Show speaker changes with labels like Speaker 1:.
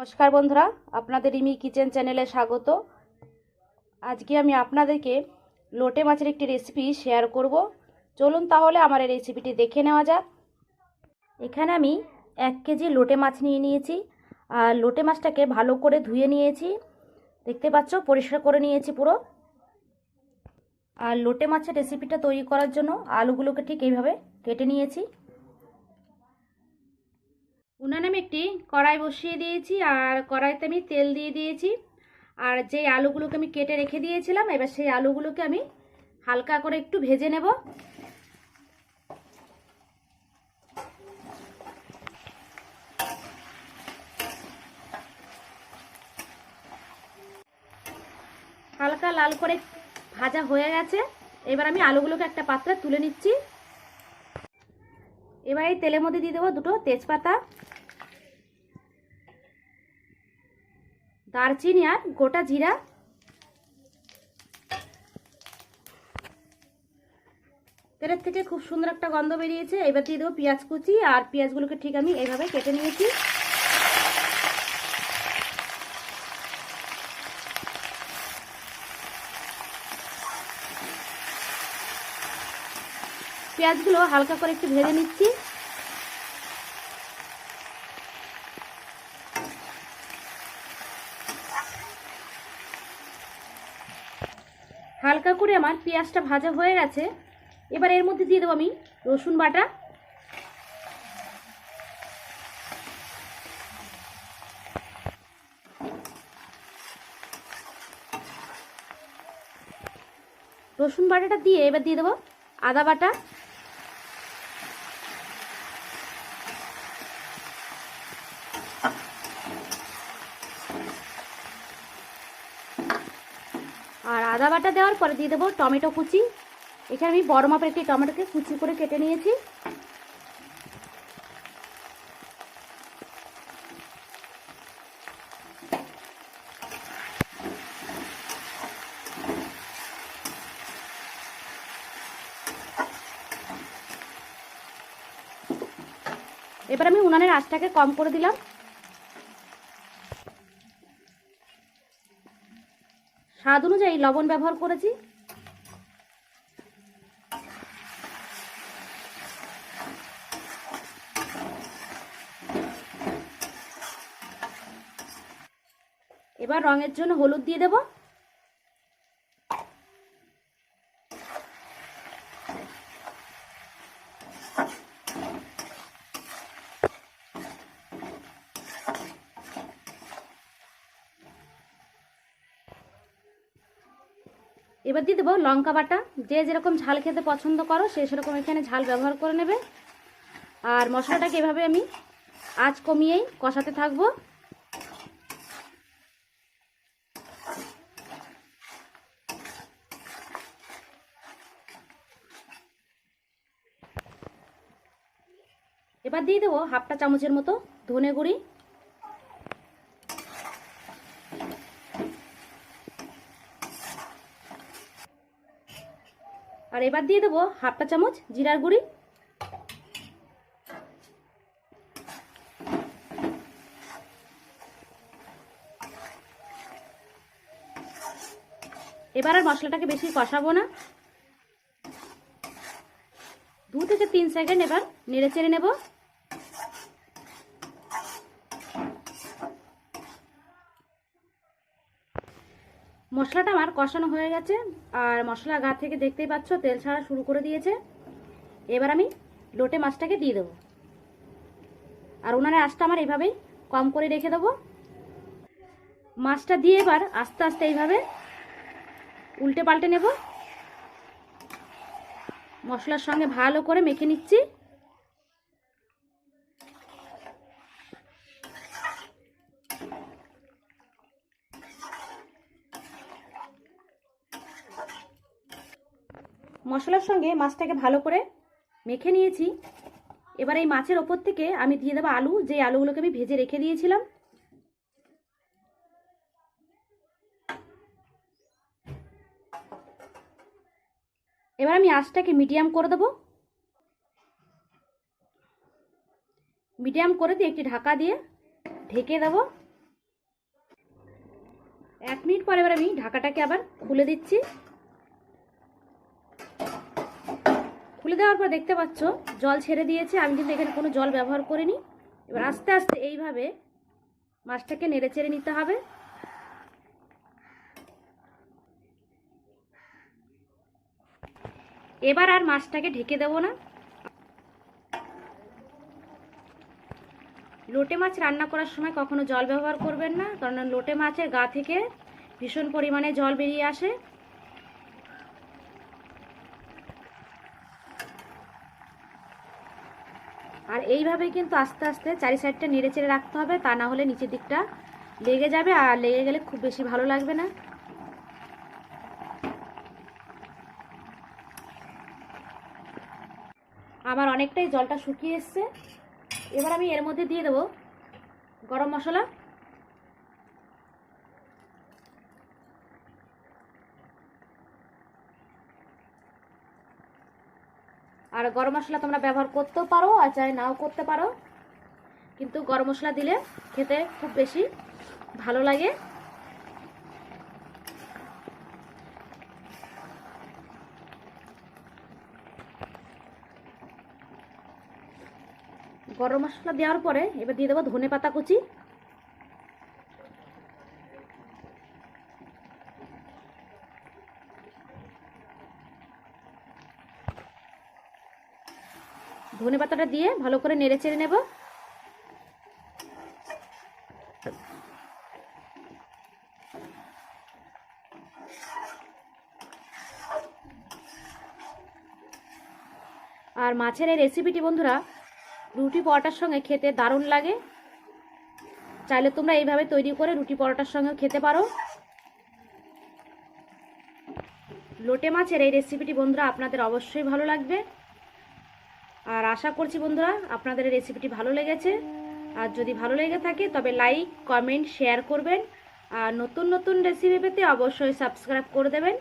Speaker 1: নমস্কার বন্ধুরা, আপনাদের রিমি কিচেন চ্যানেলে স্বাগত। আজকে আমি আপনাদেরকে লোটে মাছের একটি রেসিপি শেয়ার করব। চলুন তাহলে আমার এই রেসিপিটি দেখে নেওয়া যাক। এখানে আমি 1 কেজি লোটে মাছ নিয়ে নিয়েছি। আর লোটে মাছটাকে ভালো করে ধুয়ে নিয়েছি, দেখতে পাচ্ছ পরিষ্কার করে নিয়েছি পুরো। আর লোটে মাছের রেসিপিটা তৈরি করার জন্য আলুগুলোকে ঠিক এইভাবে কেটে নিয়েছি। উনানে আমি একটি কড়াই বসিয়ে দিয়েছি, আর কড়াইতে আমি তেল দিয়ে দিয়েছি। আর যে আলুগুলোকে আমি কেটে রেখে দিয়েছিলাম, এবার সেই আলুগুলোকে আমি হালকা করে একটু ভেজে নেব। হালকা লাল করে ভাজা হয়ে গেছে। এবার আমি আলুগুলোকে একটা পাত্রে তুলে নিচ্ছি। এবার এই তেলের মধ্যে দিয়ে দেবো 2টো তেজপাতা, দারচিনি আর গোটা জিরা। তেলের থেকে খুব সুন্দর একটা গন্ধ বেরিয়েছে। এবার দিয়ে দেবো পেঁয়াজ কুচি, আর পেঁয়াজগুলোকে ঠিক আমি এইভাবে কেটে নিয়েছি। পেঁয়াজগুলো হালকা করে একটু ভেজে নিচ্ছি। হালকা করে আমার পেঁয়াজটা ভাজা হয়ে গেছে। এবার এর মধ্যে দিয়ে দেবো আমি রসুন বাটা, রসুন বাটাটা দিয়ে এবার দিয়ে দেবো আদা বাটা, আর আদা বাটা দেওয়ার পরে দিয়ে দেবো টমেটো কুচি। এখানে আমি বড় মাপের একটি টমেটোকে কুচি করে কেটে নিয়েছি। এবার আমি উনানের আঁচটাকে কম করে দিলাম। স্বাদ অনুযায়ী লবণ ব্যবহার করেছি। এবার রঙের জন্য হলুদ দিয়ে দেব। এবার দিয়ে দেবো লঙ্কা বাটা। যে যেরকম ঝাল খেতে পছন্দ করো সে সেরকম এখানে ঝাল ব্যবহার করে নেবে। আর মশলাটাকে এভাবে আমি আঁচ কমিয়েই কষাতে থাকবো। এবার দিয়ে দেবো 1/2 চামচের মতো ধনে গুঁড়ি, আর এবার দিয়ে দেবো 1/2 চামচ জিরার গুঁড়ি। এবার আর মশলাটাকে বেশি কষাবো না, 2 থেকে 3 সেকেন্ড এবার নেড়ে চেড়ে নেব। মশলাটা আমার কষানো হয়ে গেছে, আর মশলা গা থেকে দেখতেই পাচ্ছ তেল ছাড়া শুরু করে দিয়েছে। এবার আমি লোটে মাছটাকে দিয়ে দেবো, আর উনানের আঁচটা আমার এইভাবেই কম করে রেখে দেবো। মাছটা দিয়ে এবার আস্তে আস্তে এইভাবে উল্টে পাল্টে নেব। মশলার সঙ্গে ভালো করে মেখে নিচ্ছি। মশলার সঙ্গে মাছটাকে ভালো করে মেখে নিয়েছি। এবার এই মাছের ওপর থেকে আমি দিয়ে দেবো আলু, যে আলুগুলোকে আমি ভেজে রেখে দিয়েছিলাম। এবার আমি আঁচটাকে মিডিয়াম করে দেবো। মিডিয়াম করে দিয়ে একটি ঢাকা দিয়ে ঢেকে দেবো। 1 মিনিট পরে এবার আমি ঢাকাটাকে আবার খুলে দিচ্ছি। খুলে দেওয়ার পর দেখতে পাচ্ছ জল ছেড়ে দিয়েছে। আমি কিন্তু এখানে কোনো জল ব্যবহার করিনি। এবার আস্তে আস্তে এইভাবে মাছটাকে নেড়ে চেড়ে নিতে হবে। এবার আর মাছটাকে ঢেকে দেবো না। লোটে মাছ রান্না করার সময় কখনো জল ব্যবহার করবেন না, কারণ লোটে মাছের গা থেকে ভীষণ পরিমাণে জল বেরিয়ে আসে। আর এইভাবে কিন্তু আস্তে আস্তে চারি সাইডটা নেড়ে চেড়ে রাখতে হবে, তা না হলে নিচের দিকটা লেগে যাবে, আর লেগে গেলে খুব বেশি ভালো লাগবে না। আমার অনেকটাই জলটা শুকিয়ে এসছে। এবার আমি এর মধ্যে দিয়ে দেবো গরম মশলা। আর গরম মশলা তোমরা ব্যবহার করতেও পারো আর চাই নাও করতে পারো, কিন্তু গরম মশলা দিলে খেতে খুব বেশি ভালো লাগে। গরম মশলা দেওয়ার পরে এবার দিয়ে দেবো ধনে পাতা কুচি। ধনে পাতাটা দিয়ে ভালো করে নেড়ে চেড়ে নেব। আর মাছের এই রেসিপিটি বন্ধুরা রুটি পরোটার সঙ্গে খেতে দারুণ লাগে। চাইলে তোমরা এইভাবে তৈরি করে রুটি পরোটার সঙ্গেও খেতে পারো। লোটে মাছের এই রেসিপিটি বন্ধুরা আপনাদের অবশ্যই ভালো লাগবে। আর আশা করছি বন্ধুরা আপনাদের এই রেসিপিটি ভালো লেগেছে। আর যদি ভালো লেগে থাকে তবে লাইক, কমেন্ট, শেয়ার করবেন। আর নতুন নতুন রেসিপি পেতে অবশ্যই সাবস্ক্রাইব করে দেবেন।